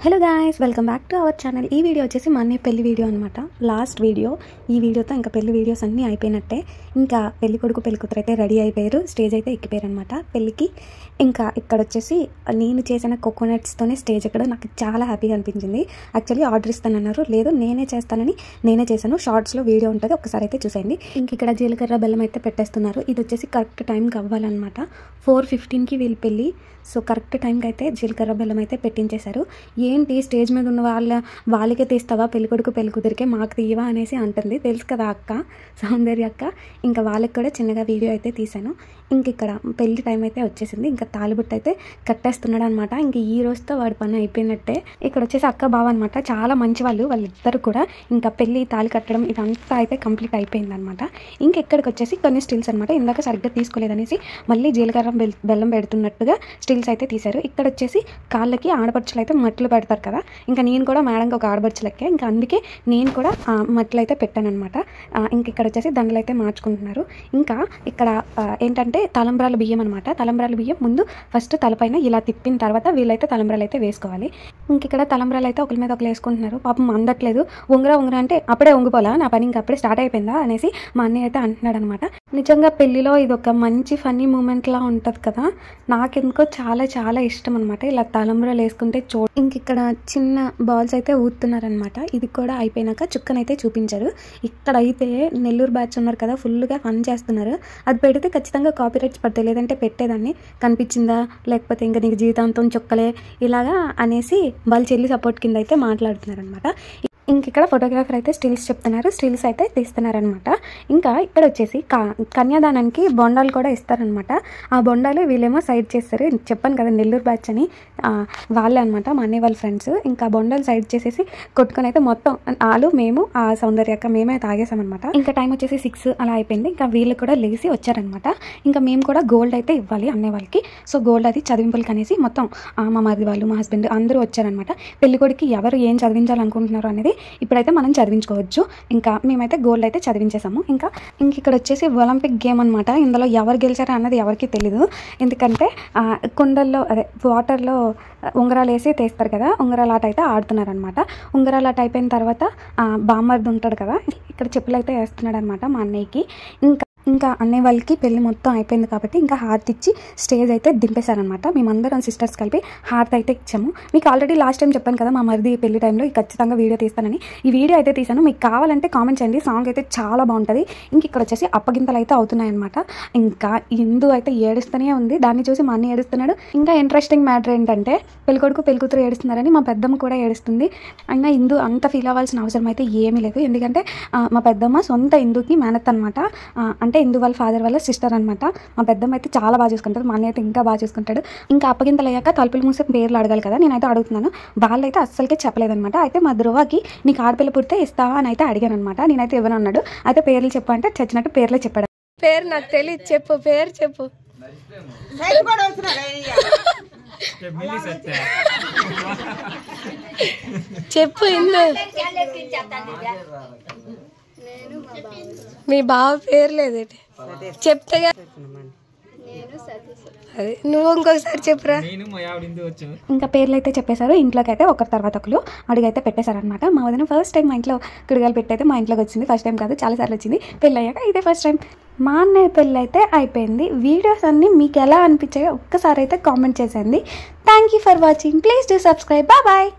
Hello guys, welcome back to our channel. ఈ video వచ్చేసి మా అన్నయ్య పెళ్లి వీడియో అనమాట. Last video. ఈ వీడియోతో ఇంకా పెళ్లి వీడియోస్ అన్నీ అయిపోయినట్టే. ఇంకా పెళ్లి కొడుకు పెళ్లి కూతురు అయితే రెడీ అయిపోయారు. స్టేజ్ అయితే ఎక్కిపోయారు అనమాట పెళ్ళికి. ఇంకా ఇక్కడ వచ్చేసి నేను చేసిన కోకోనట్స్తోనే స్టేజ్ ఎక్కడ నాకు చాలా హ్యాపీగా అనిపించింది. యాక్చువల్లీ ఆర్డర్ ఇస్తానన్నారు, లేదు నేనే చేస్తానని నేనే చేశాను. షార్ట్స్లో వీడియో ఉంటుంది, ఒకసారి అయితే చూసేయండి. ఇంక ఇక్కడ జీలకర్ర బెల్లం అయితే పెట్టేస్తున్నారు. ఇది వచ్చేసి కరెక్ట్ టైంకి అవ్వాలన్నమాట. 4:15కి వీళ్ళు పెళ్ళి. సో కరెక్ట్ టైంకి అయితే జీలకర్ర బెల్లం అయితే పెట్టించేశారు. ఏంటి స్టేజ్ మీద ఉన్న వాళ్ళకే తీస్తావా పెళ్ళికొడుకు పెళ్ళికూతురికే, మాకు తీయవా అనేసి అంటుంది. తెలుసు కదా అక్క, సౌందర్య అక్క. ఇంకా వాళ్ళకి కూడా చిన్నగా వీడియో అయితే తీశాను. ఇంక ఇక్కడ పెళ్లి టైం అయితే వచ్చేసింది. ఇంకా తాలిబుట్టు అయితే కట్టేస్తున్నాడు అనమాట. ఇంక ఈ రోజుతో వాడి పని అయిపోయినట్టే. ఇక్కడ వచ్చేసి అక్క బావ అనమాట, చాలా మంచి వాళ్ళిద్దరు కూడా. ఇంకా పెళ్లి తాళి కట్టడం ఇదంతా అయితే కంప్లీట్ అయిపోయింది అనమాట. ఇంక ఇక్కడికి వచ్చేసి కొన్ని స్టిల్స్ అనమాట. ఇందాక సరిగ్గా తీసుకోలేదనేసి మళ్ళీ జీలకర్ర బెల్లం పెడుతున్నట్టుగా స్టిల్స్ అయితే తీశారు. ఇక్కడ వచ్చేసి కాళ్ళకి ఆడపడుచులు అయితే మట్లు పెడతారు కదా. ఇంకా నేను కూడా మేడంకి ఒక ఆడపడుచులకే, ఇంకా అందుకే నేను కూడా మట్లు అయితే పెట్టాను అనమాట. ఇంక ఇక్కడ వచ్చేసి దండలు అయితే మార్చుకుంటున్నారు. ఇంకా ఇక్కడ ఏంటంటే తలంబ్రాల బియ్యం అనమాట. తలంబ్రాల బియ్యం ముందు ఫస్ట్ తలపైన ఇలా తిప్పిన తర్వాత వీళ్ళైతే తలంబ్రాలు అయితే వేసుకోవాలి. ఇంక ఇక్కడ తలంబ్రాలు అయితే ఒకరి మీద ఒకరు వేసుకుంటున్నారు. పాపం అందట్లేదు. ఉంగరా అంటే అప్పుడే ఉంగిపోలా, నా పని ఇంకా అప్పుడే స్టార్ట్ అయిపోయిందా అనేసి మా అన్నయ్య అయితే అంటున్నాడు అనమాట. నిజంగా పెళ్లిలో ఇది ఒక మంచి ఫన్నీ మూమెంట్ లా ఉంటుంది కదా. నాకెందుకో చాలా చాలా ఇష్టం అనమాట ఇలా తలంబ్రాలు వేసుకుంటే. ఇంక ఇక్కడ చిన్న బాల్స్ అయితే ఊతున్నారనమాట. ఇది కూడా అయిపోయినాక చుక్కనైతే చూపించారు. ఇక్కడ అయితే నెల్లూరు బ్యాచ్ ఉన్నారు కదా, ఫుల్గా ఫన్ చేస్తున్నారు. అది పెడితే ఖచ్చితంగా కాపీరైట్స్ పడతాయి, లేదంటే పెట్టేదాన్ని. కనిపించిందా లేకపోతే ఇంకా నీకు జీవితాంతం చుక్కలే ఇలాగా అనేసి వాళ్ళ చెల్లి సపోర్ట్ కింద అయితే మాట్లాడుతున్నారు అనమాట. ఇంక ఇక్కడ ఫోటోగ్రాఫర్ అయితే స్టిల్స్ చెప్తున్నారు, స్టిల్స్ అయితే తీస్తున్నారనమాట. ఇంకా ఇక్కడ వచ్చేసి కన్యాదానానికి బొండాలు కూడా ఇస్తారనమాట. ఆ బొండాలు వీళ్ళేమో సైడ్ చేస్తారు. చెప్పాను కదా నెల్లూరు బ్యాచ్ అని, వాళ్ళే అనమాట మా అన్నయ్య వాళ్ళ ఫ్రెండ్స్. ఇంకా బొండాలు సైడ్ చేసేసి కొట్టుకొని అయితే మొత్తం వాళ్ళు మేము ఆ సౌందర్యక మేమే తాగేసామన్నమాట. ఇంకా టైం వచ్చేసి 6 అలా అయిపోయింది. ఇంకా వీళ్ళు కూడా లేచి వచ్చారనమాట. ఇంకా మేము కూడా గోల్డ్ అయితే ఇవ్వాలి అన్నయ్య వాళ్ళకి. సో గోల్డ్ అది చదివింపులకి అనేసి మొత్తం మా మరిది వాళ్ళు మా హస్బెండ్ అందరూ వచ్చారనమాట. పెళ్ళికొడికి ఎవరు ఏం చదివించాలనుకుంటున్నారు అనేది ఇప్పుడైతే మనం చదివించుకోవచ్చు. ఇంకా మేమైతే గోల్డ్ అయితే చదివించేసాము. ఇంక ఇక్కడ వచ్చేసి ఒలింపిక్ గేమ్ అనమాట. ఇందులో ఎవరు గెలిచారా అన్నది ఎవరికి తెలీదు. ఎందుకంటే కుండల్లో అదే వాటర్లో ఉంగరాలు వేసి తీస్తారు కదా, ఉంగరాల ఆట అయితే ఆడుతున్నారనమాట. ఉంగరాల ఆట అయిపోయిన తర్వాత బామ్మర్ది ఉంటాడు కదా, ఇక్కడ చెప్పులు అయితే వేస్తున్నాడు అనమాట మా అన్నయ్యకి. ఇంకా అన్నయ్య వాళ్ళకి పెళ్లి మొత్తం అయిపోయింది కాబట్టి ఇంకా హారతి ఇచ్చి స్టేజ్ అయితే దింపేశారనమాట. మేమందరం సిస్టర్స్ కలిపి హారతి అయితే ఇచ్చాము. మీకు ఆల్రెడీ లాస్ట్ టైం చెప్పాను కదా, మా మరిది పెళ్లి టైంలో ఖచ్చితంగా వీడియో తీస్తానని. ఈ వీడియో అయితే తీసాను, మీకు కావాలంటే కామెంట్ చేయండి. సాంగ్ అయితే చాలా బాగుంటుంది. ఇంక ఇక్కడ వచ్చేసి అప్పగింతలు అయితే అవుతున్నాయన్నమాట. ఇంకా ఇందు అయితే ఏడుస్తూనే ఉంది, దాన్ని చూసి మా అన్నయ్య ఏడుస్తున్నాడు. ఇంకా ఇంట్రెస్టింగ్ మ్యాటర్ ఏంటంటే పెళ్ళికొడుకు పెళ్ళికూతురు ఏడుస్తున్నారని మా పెద్దమ్మ కూడా ఏడుస్తుంది. అయినా ఇందు అంత ఫీల్ అవ్వాల్సిన అవసరం అయితే ఏమీ లేదు. ఎందుకంటే మా పెద్దమ్మ సొంత ఇందుకి మేనత్ అనమాట. అంటే ఇందు వాళ్ళ ఫాదర్ వాళ్ళ సిస్టర్ అనమాట. మా పెద్దమ్మ అయితే చాలా బాగా చూసుకుంటారు, మా అన్నయ్య అయితే ఇంకా బాగా చూసుకుంటాడు. ఇంకా అప్పగింతలు అయ్యాక తలుపులు మూసే పేర్లు అడగాలి కదా, నేనైతే అడుగుతున్నాను. వాళ్ళైతే అస్సలకే చెప్పలేదనమాట. అయితే మా ధ్రువకి నీకు ఆడపిల్ల పుడితే ఇస్తావా అని అయితే అడిగాను అనమాట. నేనైతే ఇవ్వను అన్నాడు. అయితే పేర్లు చెప్పు అంటే చచ్చినట్టు పేర్లే చెప్పాడు. పేరు నాకు తెలియదు, చెప్పు పేరు చెప్పు. చెప్పు ఇందు. మీ బావ పేరు లేదేంటి చెప్తే అదే నువ్వు ఇంకొకసారి చెప్పురా. ఇంకా పేర్లు అయితే చెప్పేశారు. ఇంట్లోకి అయితే ఒకరి తర్వాత ఒకరు అడుగైతే పెట్టేశారనమాట. మా వదిన ఫస్ట్ టైం మా ఇంట్లో కుడిగాలు పెట్టయితే మా ఇంట్లోకి వచ్చింది. ఫస్ట్ టైం కాదు, చాలాసార్లు వచ్చింది. పెళ్ళి అయ్యాక ఇదే ఫస్ట్ టైం. మా అన్నయ్య పెళ్ళి అయితే అయిపోయింది. వీడియోస్ అన్నీ మీకు ఎలా అనిపించాయో ఒక్కసారి అయితే కామెంట్ చేసేయండి. Thank you for watching. Please do subscribe. Bye bye.